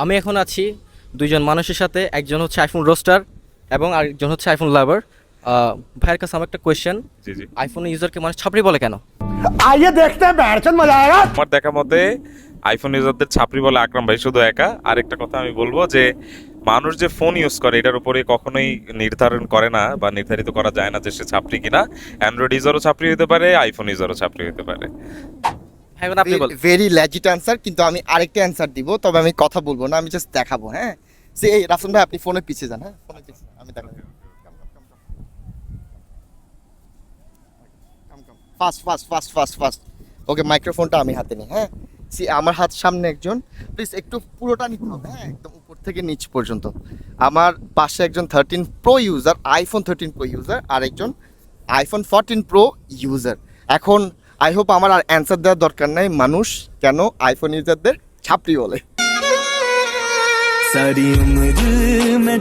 আমি এখন আছি দুইজন মানুষের সাথে, একজন হচ্ছে আইফোন রোস্টার এবং আরেকজন হচ্ছে আইফোন লাভার। ভাইয়ের কাছে আমার একটা কোয়েশ্চেন, জি জি আইফোন ইউজারকে মানুষ ছাপড়ি বলে কেন? आइए देखते हैं बैठचंद मजा आएगा। আমার দেখা মতে আইফোন ইউজারদের ছাপরি বলে আকরাম ভাই শুধু একা। আরেকটা কথা আমি বলবো যে মানুষ যে ফোন ইউজ করে এটার উপরে কখনোই নির্ধারণ করে না বা নির্ধারিত করা যায় না যে সে ছাপরি কিনা। অ্যান্ড্রয়েড ইউজারও ছাপরি হতে পারে, আইফোন ইউজারও ছাপরি হতে পারে। ভাই এখন আপনি বলেন। ভেরি লেজিট অ্যান্সার, কিন্তু আমি আরেকটা অ্যান্সার দিব, তবে আমি কথা বলবো না, আমি জাস্ট দেখাবো। হ্যাঁ, সে এই রাফসান ভাই আপনি ফোনের পিছিয়ে যান। হ্যাঁ, ফোনের পিছিয়ে আমি দেখাবো। Fast fast fast fast fast. Okay, মাইক্রোফোনটা আমি হাতে নিই। হ্যাঁ, সি আমার হাত সামনে একজন, প্লিজ একটু পুরোটা নিতে হবে। হ্যাঁ, একদম উপর থেকে নিচ পর্যন্ত। আমার পাশে একজন 13 pro user, iPhone 13 pro user, আর একজন আইফোন 14 প্রো ইউজার। এখন আই হোপ আমার আর অ্যান্সার দেওয়ার দরকার নাই মানুষ কেন আইফোন ইউজারদের ছাপড়ি বলে। सारी उम्र में